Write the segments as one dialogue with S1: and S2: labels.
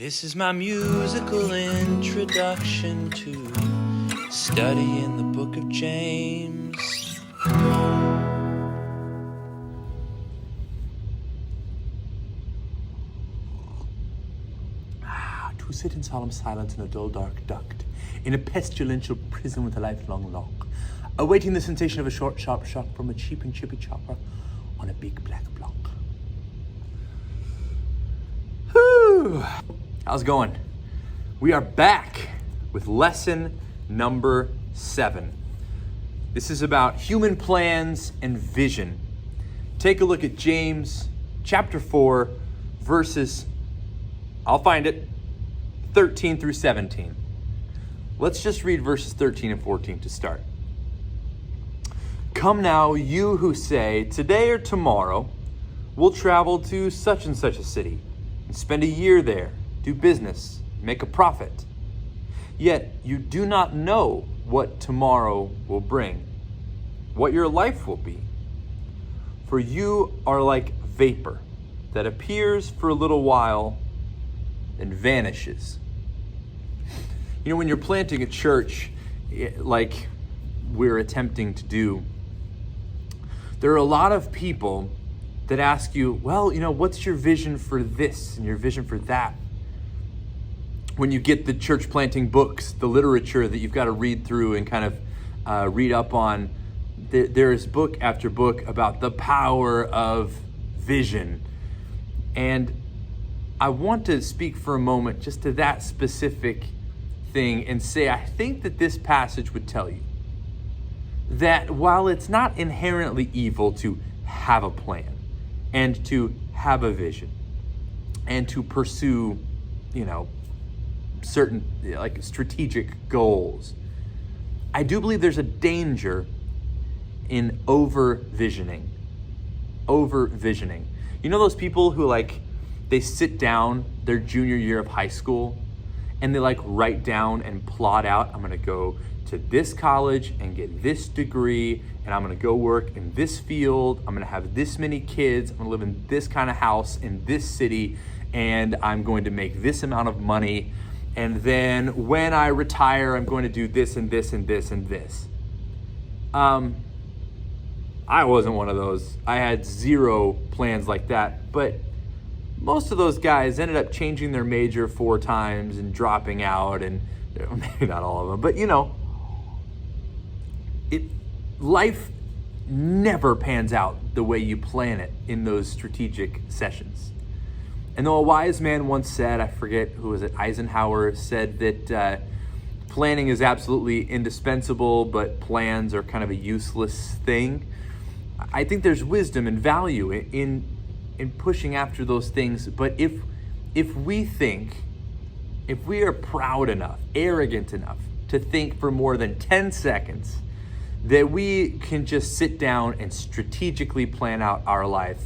S1: This is my musical introduction to studying the book of James. To sit in solemn silence in a dull dark duct, in a pestilential prison with a lifelong lock, awaiting the sensation of a short sharp shock from a cheap and chippy chopper on a big black block. Whew. How's it going? We are back with lesson number 7. This is about human plans and vision. Take a look at James chapter 4, verses, I'll find it, 13 through 17. Let's just read verses 13 and 14 to start. Come now, you who say, today or tomorrow, we'll travel to such and such a city and spend a year there, do business, make a profit. Yet you do not know what tomorrow will bring, what your life will be. For you are like vapor that appears for a little while and vanishes. You know, when you're planting a church, like we're attempting to do, there are a lot of people that ask you, well, you know, what's your vision for this and your vision for that? When you get the church planting books, the literature that you've got to read through and kind of read up on, there is book after book about the power of vision. And I want to speak for a moment just to that specific thing and say, I think that this passage would tell you that while it's not inherently evil to have a plan and to have a vision and to pursue, you know, certain like strategic goals, I do believe there's a danger in overvisioning. Overvisioning. You know those people who they sit down their junior year of high school and they write down and plot out, I'm gonna go to this college and get this degree, and I'm gonna go work in this field, I'm gonna have this many kids, I'm gonna live in this kind of house in this city, and I'm going to make this amount of money, and then when I retire, I'm going to do this and this and this and this. I wasn't one of those. I had zero plans like that, but most of those guys ended up changing their major 4 times and dropping out, and maybe not all of them, but you know, life never pans out the way you plan it in those strategic sessions. And though a wise man once said, I forget who was it, Eisenhower said that planning is absolutely indispensable, but plans are kind of a useless thing. I think there's wisdom and value in pushing after those things. But if we are proud enough, arrogant enough to think for more than 10 seconds that we can just sit down and strategically plan out our life,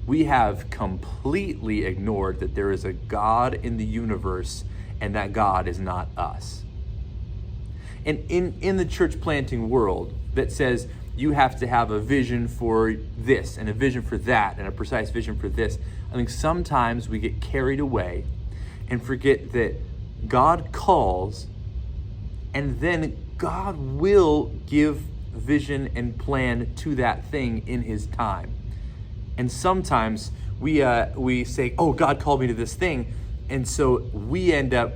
S1: we have completely ignored that there is a God in the universe and that God is not us. And in the church planting world that says you have to have a vision for this and a vision for that and a precise vision for this, I think sometimes we get carried away and forget that God calls, and then God will give vision and plan to that thing in his time. And sometimes we say, oh, God called me to this thing. And so we end up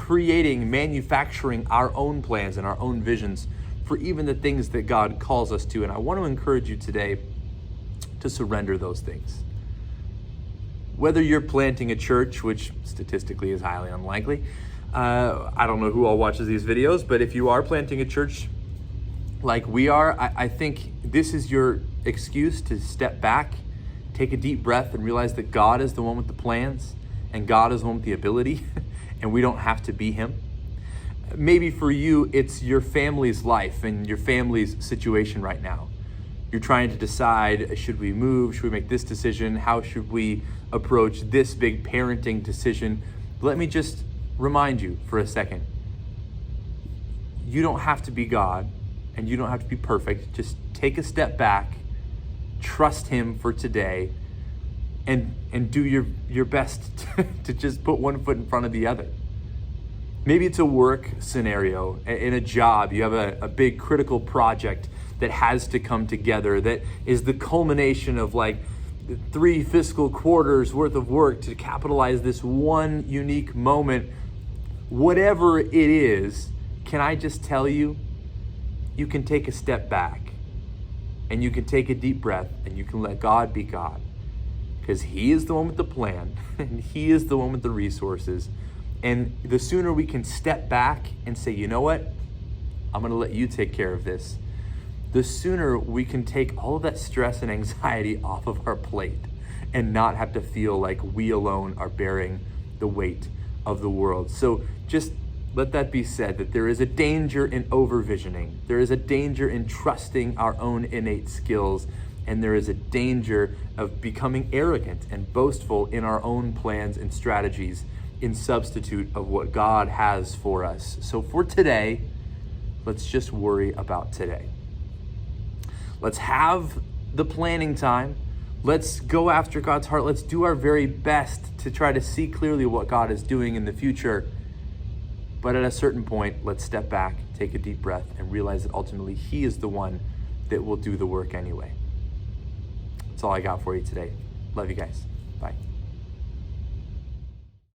S1: manufacturing our own plans and our own visions for even the things that God calls us to. And I want to encourage you today to surrender those things. Whether you're planting a church, which statistically is highly unlikely, I don't know who all watches these videos, but if you are planting a church like we are, I think this is your excuse to step back, take a deep breath, and realize that God is the one with the plans and God is the one with the ability and we don't have to be him. Maybe for you, it's your family's life and your family's situation right now. You're trying to decide, should we move? Should we make this decision? How should we approach this big parenting decision? Let me just remind you for a second. You don't have to be God and you don't have to be perfect. Just take a step back, trust him for today, and do your best to just put one foot in front of the other. Maybe it's a work scenario, in a job. You have a big critical project that has to come together, that is the culmination of like 3 fiscal quarters worth of work to capitalize this one unique moment. Whatever it is, can I just tell you, you can take a step back and you can take a deep breath and you can let God be God, because He is the one with the plan and He is the one with the resources. And the sooner we can step back and say, you know what, I'm gonna let you take care of this, the sooner we can take all of that stress and anxiety off of our plate and not have to feel like we alone are bearing the weight of the world. So just let that be said, that there is a danger in overvisioning. There is a danger in trusting our own innate skills. And there is a danger of becoming arrogant and boastful in our own plans and strategies in substitute of what God has for us. So for today, let's just worry about today. Let's have the planning time. Let's go after God's heart. Let's do our very best to try to see clearly what God is doing in the future. But at a certain point, let's step back, take a deep breath, and realize that ultimately He is the one that will do the work anyway. That's all I got for you today. Love you guys. Bye.